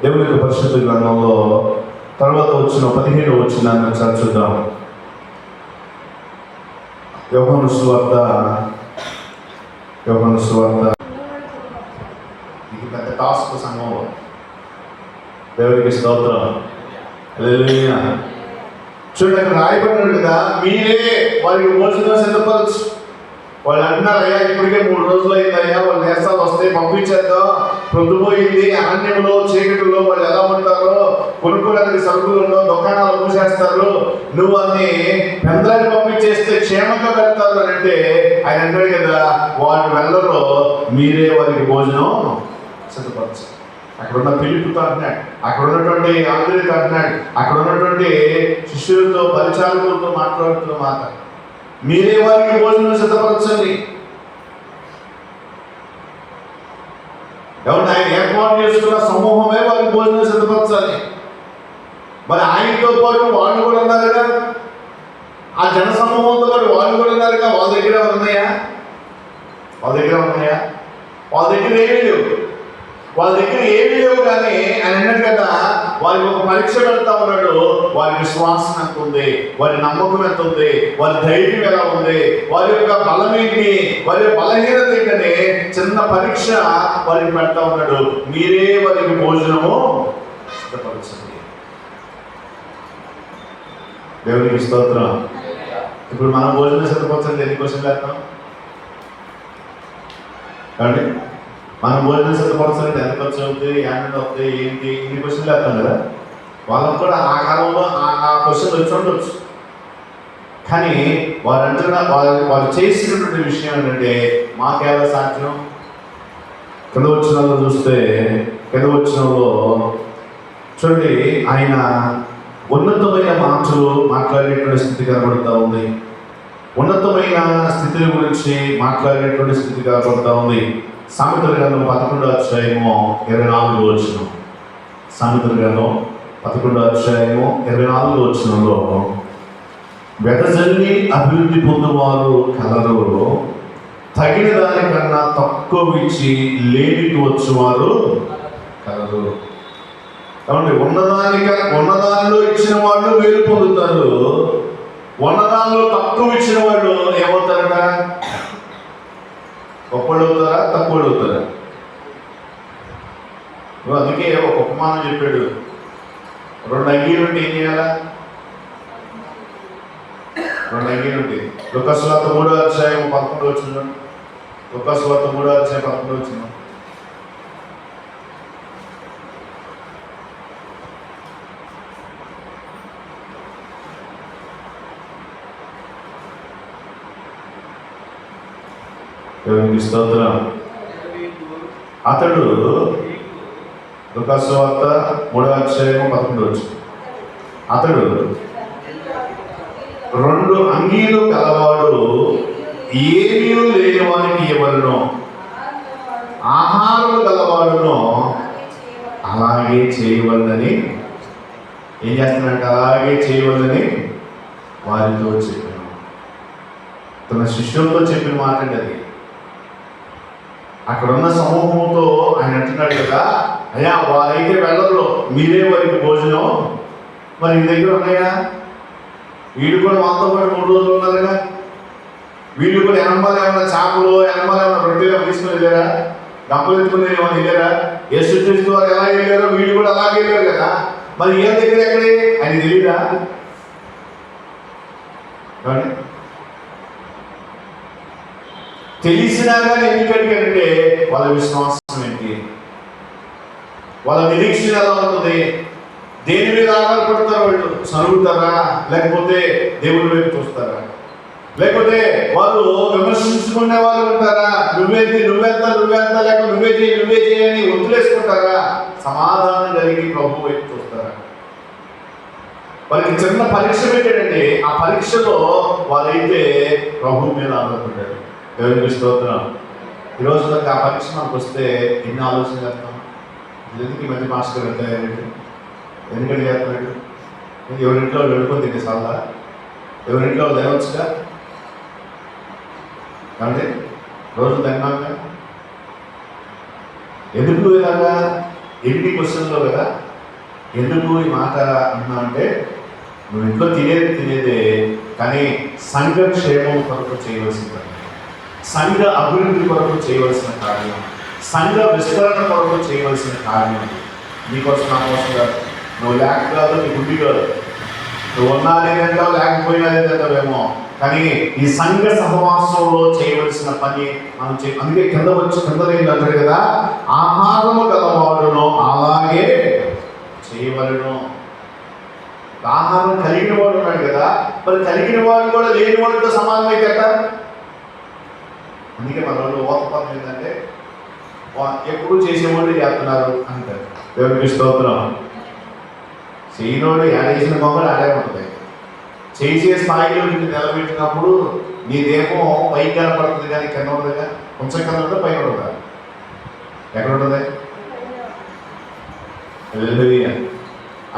దేవుని యొక్క పరిశుద్ధ గ్రంథంలో తర్వాత వచ్చిన 17వ వచనాన్ని ఒకసారి చూద్దాం. యోహాను సువార్త ఇది పెద్ద టాస్క్ సంఘంలో. దేవునికి స్తోత్రం. హల్లెలూయా. చూడండి, అక్కడ రాయబడినట్టుగా మీరే వారికి భోజనం సిద్ధపరచు. వాళ్ళు అంటున్నారు, అయ్యా ఇప్పటికే 3 రోజులు అయిందయ్యా, వాళ్ళు నేస్తాలు వస్తే పంపించేద్దాం, పొద్దుపోయింది, అరణ్యంలో చీకటిలో వాళ్ళు ఎలా ఉంటారో, కొనుక్కోడానికి సరుకులలో దుకాణాలు మూసేస్తారు, నువ్వు అన్ని పెందరాన్ని పంపించేస్తే క్షేమంగా పెడతారు అని అంటే ఆయన అంటాడు కదా, వాళ్ళు వెళ్ళరు, మీరే వారికి భోజనం సిద్ధపరచు. అక్కడ ఉన్న పిలుపుతో అంటున్నాడు, అక్కడ ఉన్నటువంటి ఆంధ్రులతో అంటున్నాడు, అక్కడ ఉన్నటువంటి శిష్యులతో పరిచారకులతో మాట్లాడుతున్న మాట, మీరే వారికి భోజనం సిద్ధపరచండి. ఎవరు ఆయన ఏర్పాటు చేసుకున్న సమూహమే వారికి భోజనం సిద్ధపరచాలి. మరి ఆయనతో పాటు వాళ్ళు కూడా ఉన్నారుగా, ఆ జన సమూహంతో పాటు వాళ్ళు కూడా ఉన్నారుగా. వాళ్ళ దగ్గర ఉన్నాయా? వాళ్ళ దగ్గర ఏమీ లేవు. కానీ ఆయన అన్నాడు కదా, వారికి ఒక పరీక్ష పెడతా ఉన్నాడు. వారి విశ్వాసం ఎంత ఉంది, వారి నమ్మకం ఎంత ఉంది, వారి ధైర్యం ఎలా ఉంది, వారి యొక్క బలం ఏంటి, వారి బలహీనత ఏంటని చిన్న పరీక్ష వారికి పెడతా ఉన్నాడు. మీరే వారికి భోజనము సిద్ధపరచండి. దేవునికి స్తోత్రం. ఇప్పుడు మనం భోజనం సిద్ధపరచండి. ఎన్ని క్వశ్చన్లు వేస్తాం కాబట్టి మనం భోజనం సిద్ధపరచాలంటే ఎంత ఖర్చు అవుతుంది, ఏమైనా అవుతుంది, ఏంటి, ఇన్ని క్వశ్చన్లు వేస్తాం కదా. వాళ్ళకు కూడా ఆ కాలంలో ఆ క్వశ్చన్ వచ్చి ఉండొచ్చు. కానీ వాళ్ళు చేసినటువంటి విషయం ఏంటంటే, మాకేలా సాధ్యం. కింద వచ్చిన చూస్తే, కింద వచ్చినలో చూడండి, ఆయన ఉన్నతమైన మాటలు మాట్లాడేటువంటి స్థితి కనబడుతూ ఉంది. ఉన్నతమైన స్థితుల గురించి మాట్లాడేటువంటి స్థితి కనబడుతూ ఉంది. సామెతల గ్రంథం 11వ అధ్యాయము 24వ వచనం. సామెతల గ్రంథం 11వ అధ్యాయము 24వ వచనంలో, వెదజల్లి అభివృద్ధి పొందువారు కలరు, తగిన దానికన్నా తక్కువ ఇచ్చి లేనికి వచ్చేవారు కలరు. కాబట్టి ఉన్నదానిలో ఇచ్చిన వాళ్ళు మేలు పొందుతారు, ఉన్నదానిలో తక్కువ ఇచ్చిన వాళ్ళు ఏమవుతారట? గొప్పలు అవుతారా, తక్కువలు అవుతారా? అందుకే ఒక ఉపమానం చెప్పాడు, 2 అంగీలు ఉంటే ఏం చేయాలా? 2 అంగీలు ఉంటాయి. లూకాసు వార్త 3వ అధ్యాయం 11వ వచనం. లూకాసు వార్త 3వ అధ్యాయం 11వ వచనం. దేవునికి స్తోత్రం. అతడు లూకాసు వార్త 3వ అధ్యాయం 11వ వచనం. అతడు 2 అంగీలు కలవాడు ఏమీ లేని వానికి ఇవ్వలను, ఆహారం గలవాడును అలాగే చేయవలనని ఏం చేస్తున్నాడంటే, అలాగే చేయవలనని వారితో చెప్పాను. తన శిష్యులతో చెప్పిన మాట అండి అది. అక్కడ ఉన్న సమూహంతో ఆయన అంటున్నాడు కదా, అయ్యా వారైతే వెళ్ళరు, మీరే వారికి భోజనం. మరి ఈ దగ్గర ఉన్నాయా? వీళ్ళు కూడా వాళ్ళతో పాటు 3 రోజులు ఉన్నారుగా. వీళ్ళు కూడా ఎనమాలు ఏమన్నా చేపలు, ఎనమాలు ఏమన్నా రొట్టెలు తీసుకుని వెళ్ళారా? డబ్బులు ఎత్తుకుని ఏమన్నా వెళ్ళారా? యేసుక్రీస్తు వారు ఎలా వెళ్ళారో వీళ్ళు కూడా అలాగే వెళ్ళారు కదా. మరి ఏ దగ్గర ఎక్కడే ఆయన తెలియదా? తెలిసినా కానీ ఎందుకంటే వాళ్ళ విశ్వాసం ఏంటి, వాళ్ళ నిరీక్షణ ఎలా ఉంటుంది, దేని మీద ఆధారపడతారు వాళ్ళు? చదువుతారా, లేకపోతే దేవుని వైపు చూస్తారా, లేకపోతే వాళ్ళు విమర్శించుకునే వాళ్ళు ఉంటారా? నువ్వెంత లేక నువ్వే చేయని వదిలేసుకుంటారా? సమాధానం కలిగి ప్రభు వైపు చూస్తారా? వాళ్ళకి చిన్న పరీక్ష పెట్టాడండి. ఆ పరీక్షలో వాళ్ళైతే ప్రభు మీద ఆధారపడ్డాడు. దేవునికి స్తోత్రం. ఈరోజు ఆ పరీక్ష మనకు వస్తే ఎన్ని ఆలోచన చేస్తాం. ఎందుకు ఈ మధ్య మాస్టర్ వెళ్తాయండి, ఎందుకంటే చేస్తున్నాడు? ఎవరింట్లో వెళ్ళిపోతే ఎన్నిసార్లు, ఎవరింట్లో లేవచ్చుగా అంటే రోజు తిన్నాక ఎందుకు ఇలాగా ఎన్ని క్వశ్చన్లో కదా. ఎందుకు ఈ మాట అన్నా అంటే, నువ్వు ఇంట్లో తినేదే, కానీ సంఘ క్షేమం కొరకు చేయవలసిన పని, సంఘ అభివృద్ధి కొరకు చేయవలసిన కార్యం, సంఘ విస్తరణ కొరకు చేయవలసిన కార్యం. నీకోసం నా కోసం కాదు, నువ్వు లేక కాదు, నీ గుడ్డి కాదు, నువ్వు ఉన్నా లేదంటావు, లేకపోయినా లేదంటావేమో, కానీ ఈ సంఘ సహవాసంలో చేయవలసిన పని మనం అందుకే కింద అంటారు కదా, ఆహారము గలవాడును అలాగే చేయవలను. ఆహారం కలిగిన వాడు ఉన్నాడు కదా, మరి కలిగిన వాడు కూడా లేని వాడితో సమానమైతే కదా. అందుకే మన వాళ్ళు ఓతపదం ఏంటంటే, ఎప్పుడు చేసేవాళ్ళు చేస్తున్నారు అంటారు. దేవునికి స్తోత్రం. చేయనోడు ఏడేసిన మొక్కలు ఆడే ఉంటుంది. చేసే స్థాయిలో నిన్ను నిలబెట్టినప్పుడు నీదేమో పైకి కనపడుతుంది, కానీ కింద ఉండదుగా. కొంచెం కింద ఉంటే పైన ఉంటుందా? ఎక్కడ ఉంటుంది?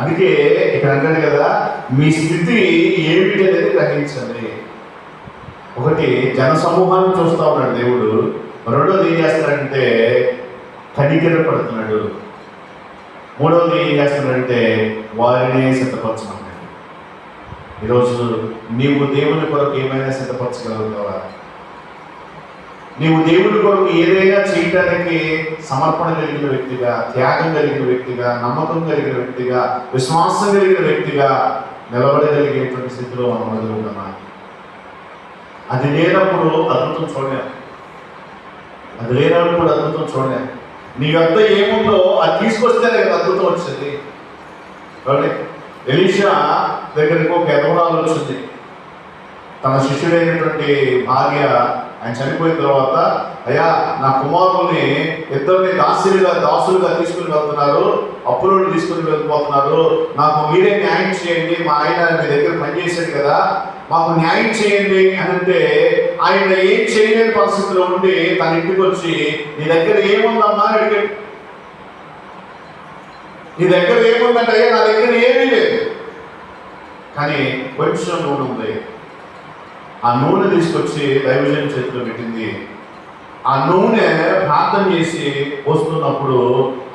అందుకే ఇక్కడ అంటాడు కదా, మీ స్థితి ఏమిటి అనేది గ్రహించండి. ఒకటి, జన సమూహాన్ని చూస్తూ ఉన్నాడు దేవుడు. రెండోది ఏం చేస్తాడంటే కనికర పడుతున్నాడు. మూడవది ఏం చేస్తున్నాడంటే వారినే సిద్ధపరచమన్నాడు. ఈరోజు నీవు దేవుని కొరకు ఏమైనా సిద్ధపరచగలుగుతావా? నీవు దేవుని కొరకు ఏదైనా చేయడానికి సమర్పణ కలిగిన వ్యక్తిగా, త్యాగం కలిగిన వ్యక్తిగా, నమ్మకం కలిగిన వ్యక్తిగా, విశ్వాసం కలిగిన వ్యక్తిగా నిలబడగలిగేటువంటి స్థితిలో మనం మొదలుగుతున్నాం. అది లేనప్పుడు అద్భుతం చూడలేం. అది లేనప్పుడు అద్భుతం చూడలేం. నీ వద్ద ఏముందో అది తీసుకొస్తేనే కదా అద్భుతం వచ్చింది. ఎలీషా దగ్గరికి ఒక యెహోవాలు వచ్చింది. తన శిష్యుడైనటువంటి భార్య ఆయన చనిపోయిన తర్వాత, అయ్యా నా కుమారుల్ని ఇద్దరిని దాసులుగా తీసుకుని వెళ్తున్నారు, అప్పులు తీసుకుని వెళ్ళిపోతున్నారు, నాకు మీరే న్యాయం చేయండి, మా ఆయన మీ దగ్గర పనిచేశాడు కదా, మాకు న్యాయం చేయండి అని అంటే, ఆయన ఏం చేయలేని పరిస్థితిలో ఉండి తన ఇంటికి వచ్చి, నీ దగ్గర ఏముందమ్మా అని అడిగాడు. నీ దగ్గర ఏముందంటే, అయ్యా నా దగ్గర ఏమీ లేదు, కానీ కొంచెం నూనె ఉంది. ఆ నూనె తీసుకొచ్చి దైవజనం చేతిలో పెట్టింది. ఆ నూనె ప్రార్థన చేసి వస్తున్నప్పుడు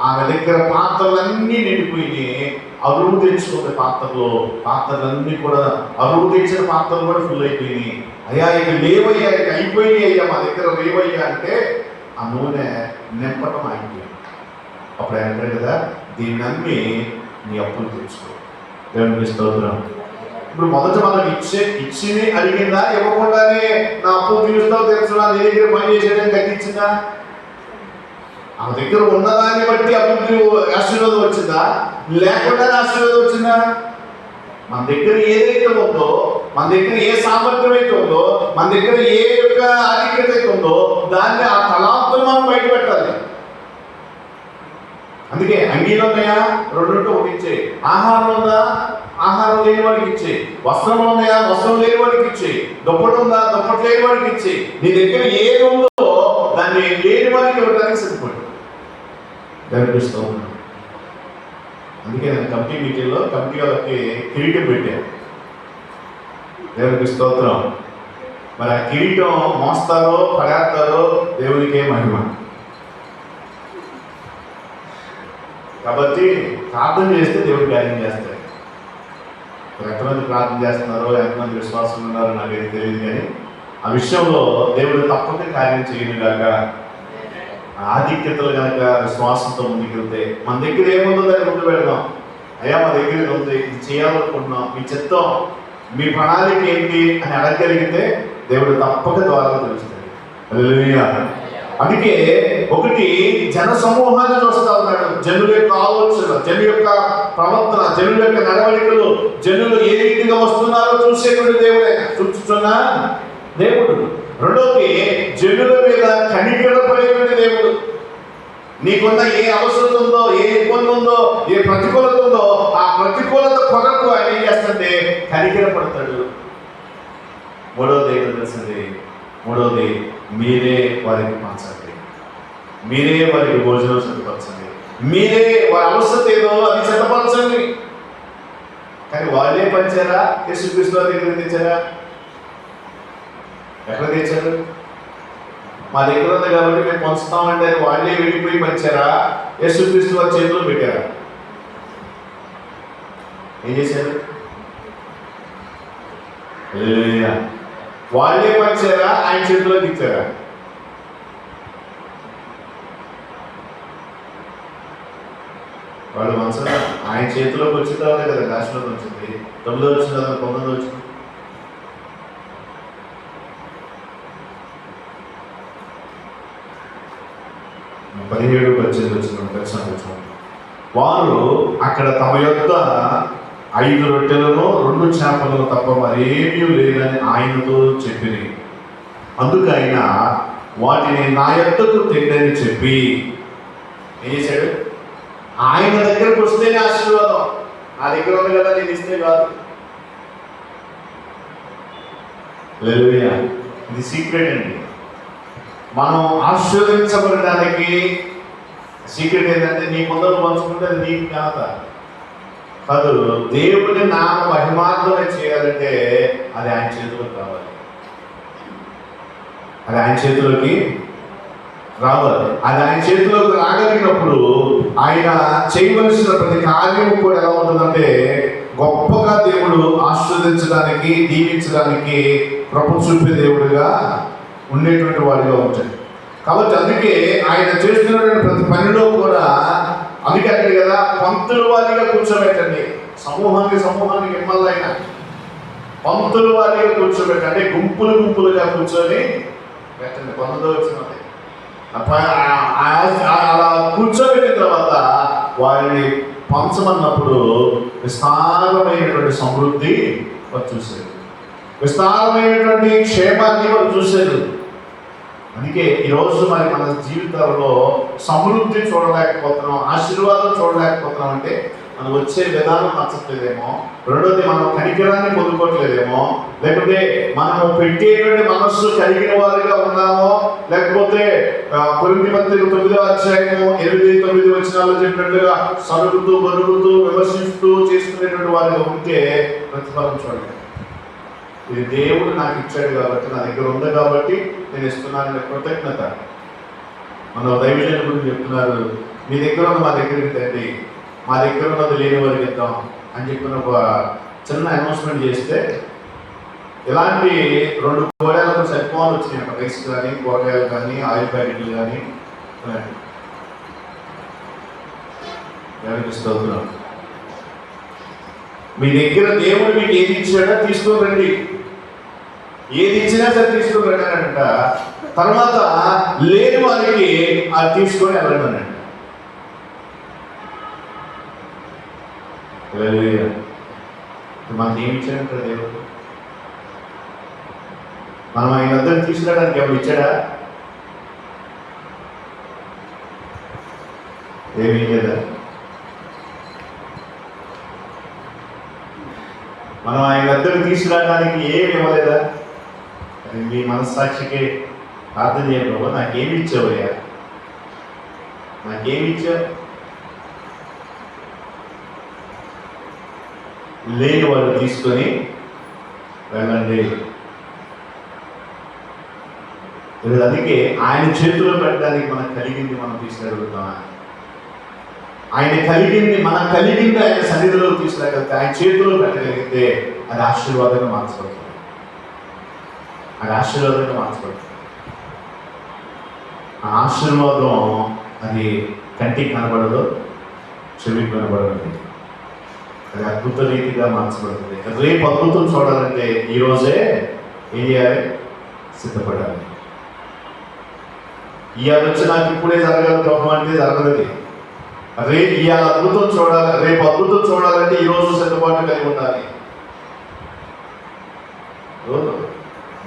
ఆమె దగ్గర పాత్రలన్నీ నిండిపోయి, అరువు తెచ్చుకునే పాత్రలన్నీ కూడా, అరువు తెచ్చిన పాత్రలు కూడా ఫుల్ అయిపోయినాయి. అయ్యా ఇక లేవయ్యా, ఇక అయిపోయినాయి అయ్యా, మా దగ్గర లేవయ్యా అంటే ఆ నూనె నింపటం అయిపోయింది. అప్పుడు ఆయన అంటారు కదా, దీన్ని నమ్మి నీ అప్పులు తెచ్చుకో. దేవునికి స్తోత్రం. ఇప్పుడు మొదట మనం ఇచ్చింది అడిగిందా, ఇవ్వకుండానే నా అప్పు తీరుస్తావు తెలుసునా, నీ దగ్గర పని చేసేయడానికి తగ్గించిందా? ఆమె దగ్గర ఉన్నదాన్ని బట్టి అభివృద్ధి ఆశీర్వాదం వచ్చిందా, లేకుండానే ఆశీర్వాదం వచ్చిందా? మన దగ్గర ఏదైతే ఉందో, మన దగ్గర ఏ సామర్థ్యం అయితే ఉందో, మన దగ్గర ఏ యొక్క ఆధిక్యత అయితే ఉందో, దాన్ని ఆ తలాంతులు మనం బయట పెట్టాలి. అందుకే అంగీలు ఉన్నాయా, రెండుంటూ ఒకటి ఇచ్చేయి. ఆహారం ఉందా, ఆహారం లేని వాడికి ఇచ్చేయి. వస్త్రం ఉన్నాయా, వస్త్రం లేని వాడికి ఇచ్చేయి. దుప్పటి ఉందా, దుప్పటి లేని వాడికి ఇచ్చేయి. నీ దగ్గర ఏది ఉందో దాన్ని లేని వాడికి ఇవ్వడానికి సిద్ధపడి కనిపిస్తూ ఉన్నాను. అందుకే నేను కమిటీ మీటింగ్లో కమిటీ వాళ్ళకి కిరీటం పెట్టాను. దేవునికి స్తోత్రం. మరి ఆ కిరీటం మోస్తారో పడేస్తారో దేవునికే మహిమ. కాబట్టి ప్రార్థన చేస్తే దేవుడు కార్యం చేస్తాడు. ఎంతమంది ప్రార్థన చేస్తున్నారో, ఎంతమంది విశ్వాసం ఉన్నారో నాకైతే తెలియదు, కానీ ఆ విషయంలో దేవుడు తప్పక కార్యం చేయనుగాక. ఆధిక్యతలు కనుక విశ్వాసంతో ముందుకెళ్తే, మన దగ్గర ఏముందో దాన్ని ముందు పెడదాం. అయ్యా మా దగ్గర ఇది ఉంది, ఇది చేయాలనుకుంటున్నాం, మీ చిత్తం, మీ ప్రణాళిక ఏంటి అని అడగగలిగితే దేవుడు తప్పక ద్వారా తెలుస్తాడు. హల్లెలూయా. అందుకే ఒకటి, జన సమూహాన్ని చూస్తూ ఉన్నాడు. జనుల యొక్క ఆలోచన, జనుల యొక్క ప్రవర్తన, జనుల యొక్క నడవడికలు, జనులు ఏ రీతిగా వస్తున్నారో చూసేటువంటి దేవుడే, చూస్తున్నా దేవుడు. రెండోది, జనుల మీద కనికరపడేటువంటి దేవుడు. నీకున్న ఏ అవసరం ఉందో, ఏ ఇబ్బంది ఉందో, ఏ ప్రతికూలత ఉందో, ఆ ప్రతికూలత కొరకు ఆయన ఏం చేస్తుంటే కనికరపడతాడు. మూడవది ఏంటో తెలిసింది, మూడవది మీరే వారికి పంచండి, మీరే వారికి భోజనం సిద్ధపరచండి, మీరే వారి అవసరం ఏదో అది సిద్ధపరచండి. కానీ వాళ్ళే పంచారా? యేసుక్రీస్తు దగ్గర తెచ్చారా? ఎక్కడ తెచ్చారు? మా దగ్గర ఉంది కాబట్టి మేము పంచుతామంటే అని వాళ్ళే విడిపోయి పంచారా? యేసుక్రీస్తు వారి చేతిలో పెట్టారా? ఏం చేశారు? వాళ్ళే పంచారా? ఆయన చేతిలోకి ఇచ్చారా? వాళ్ళు మనసులో ఆయన చేతిలోకి వచ్చిన తర్వాత కదా రాష్ట్రంలోకి వచ్చింది. 9 వచ్చిన తర్వాత 19 వచ్చింది. పదిహేడు వచ్చిన వారు అక్కడ తమ యొక్క 5 రొట్టెలను 2 చేపలను తప్ప మరేమీ లేదని ఆయనతో చెప్పింది. అందుకు ఆయన వాటిని నా యొద్దకు తెండని చెప్పి ఏం చేశాడు? ఆయన దగ్గరకు వస్తేనే ఆశీర్వాదం. నా దగ్గర ఉంది కదా నేను ఇస్తే కాదు. హల్లెలూయా. ఇది సీక్రెట్ అండి. మనం ఆశీర్వదించబడడానికి సీక్రెట్ ఏంటంటే నీ ముందర పంచుకుంటే అది నీకు ఘనత కాదు. దేవుని నామ మహిమార్థమే చేయాలంటే అది ఆయన చేతిలోకి రావాలి. అది ఆయన చేతిలోకి రావాలి. అది ఆయన చేతిలోకి రాగలిగినప్పుడు ఆయన చేయవలసిన ప్రతి కార్యము కూడా ఎలా ఉంటుందంటే గొప్పగా దేవుడు ఆశీర్వదించడానికి, దీవించడానికి కృప చూపే దేవుడిగా ఉండేటువంటి వాడిగా ఉంటాడు. కాబట్టి అందుకే ఆయన చేస్తున్నటువంటి ప్రతి పనిలో కూడా అందుకే అక్కడ కదా పంతుల వారిగా కూర్చోబెట్టండి. సమూహానికి ఎమ్మెల్యే అయినా పంతుల వారిగా కూర్చోబెట్టండి. గుంపులుగా కూర్చొని పెట్టండి. 19 వచ్చిన అలా కూర్చోబెట్టిన తర్వాత వారిని పంచమన్నప్పుడు విస్తారమైనటువంటి సమృద్ధి వారు చూశారు. విస్తారమైనటువంటి క్షేమాన్ని వారు చూశారు. అందుకే ఈరోజు మరి మన జీవితాల్లో సమృద్ధి చూడలేకపోతున్నాం, ఆశీర్వాదం చూడలేకపోతున్నాం అంటే మనం వచ్చే విధానం నచ్చట్లేదేమో, రెండోది మనం కనికరాన్ని పొందుకోవట్లేదేమో, లేకపోతే మనము పెట్టేటువంటి మనస్సు కలిగిన వారిగా ఉన్నామో, లేకపోతే కొరింథీ పత్రిక 9వ అధ్యాయము 8-9 వచనాల్లో చెప్పినట్లుగా సరుగుతూ బరుగుతూ విమర్శిస్తూ చేసుకునేటువంటి వారిగా ఉంటే ప్రతిఫలం చూడలేదు. ఇది దేవుడు నాకు ఇచ్చాడు కాబట్టి, నా దగ్గర ఉంది కాబట్టి నేను ఇస్తున్నాననే కృతజ్ఞత. మన దైవజనుల గురించి చెప్తున్నారు, మీ దగ్గర ఉన్న మా దగ్గరికి తండి, మా దగ్గర ఉన్నది లేని వారికి ఇద్దాం అని చెప్పిన ఒక చిన్న అనౌన్స్మెంట్ చేస్తే ఇలాంటి 2 కోడలకు సరిపోవాలి వచ్చినాయి. రైస్ కానీ, కూరగాయలు కానీ, ఆయిల్ ప్యాకెట్లు కానీ ఇస్తున్నాం. మీ దగ్గర దేవుడు మీకు ఏది ఇచ్చాడో తీసుకొని రండి, ఏది ఇచ్చినా సరే తీసుకొని రండి అంట. తర్వాత లేని వారికి అది తీసుకొని వెళ్ళండి. మనకి ఏమి ఇచ్చాడంట దేవుడు? మనం ఆయన వద్దకు తీసుకురావడానికి ఎవరు ఇచ్చాడా? ఏమీ లేదా? మనం ఆయన వద్దకు తీసుకురావడానికి ఏమి ఇవ్వలేదా? అది మీ మనస్సాక్షికి ప్రార్థన చేయడం, నాకేమి ఇచ్చావయ్యా, నాకేమి ఇచ్చావు? లేని వాళ్ళు తీసుకొని వెళ్ళండి. అందుకే ఆయన చేతిలో పెట్టడానికి మనకు కలిగింది మనం తీసుకెళ్ళగలుగుతామా? ఆయన కలిగింది ఆయన సన్నిధిలో తీసుకురాగలిగితే, ఆయన చేతిలో పెట్టగలిగితే అది ఆశీర్వాదంగా మార్చబడుతుంది. అది ఆశీర్వాదంగా మార్చబడుతుంది. ఆ ఆశీర్వాదం అది కంటికి కనబడదు, చెవికి కనబడదు. అది అద్భుత రీతిగా మార్చబడుతుంది. రేపు అద్భుతం చూడాలంటే ఈరోజే ఏం చేయాలి? సిద్ధపడాలి. ఇవాళ వచ్చి నాకు ఇప్పుడే జరగాలి ప్రభు అంటే జరగదు. రేపు ఇవాళ అద్భుతం చూడాలి, రేపు అద్భుతం చూడాలంటే ఈరోజు సిద్ధపాటు కలిగి ఉండాలి.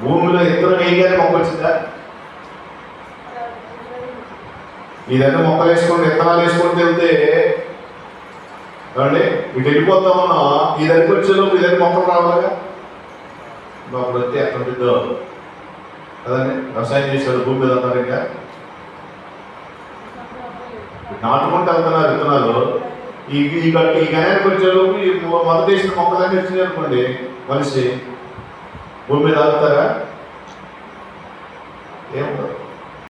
భూమిలో ఇద్దరు వేయగానే మొక్క వచ్చిందా? ఇదన్నీ మొక్కలు వేసుకొని విత్తనాలు వేసుకొని వెళ్తే ఏమండి ఇటు వెళ్ళిపోతా ఉన్నా, ఈ దగ్గరికి వచ్చేలోపు ఈ దగ్గర మొక్కలు రావాలిగా. అప్పుడు వస్తే ఎక్కడ ఉంటుందో కదండి. వ్యవసాయం చేసేవాళ్ళు భూమి మీద ఉన్నారు, ఇంకా నాటుకుంటూ వెళ్తున్నారు విత్తనాలు. ఈ గణానికి వచ్చేలోపు ఈ మొదటి వేసిన మొక్కలన్నీ వచ్చినాయి అనుకోండి, మనిషి భూమి మీద ఆగుతారా? ఏముండదు.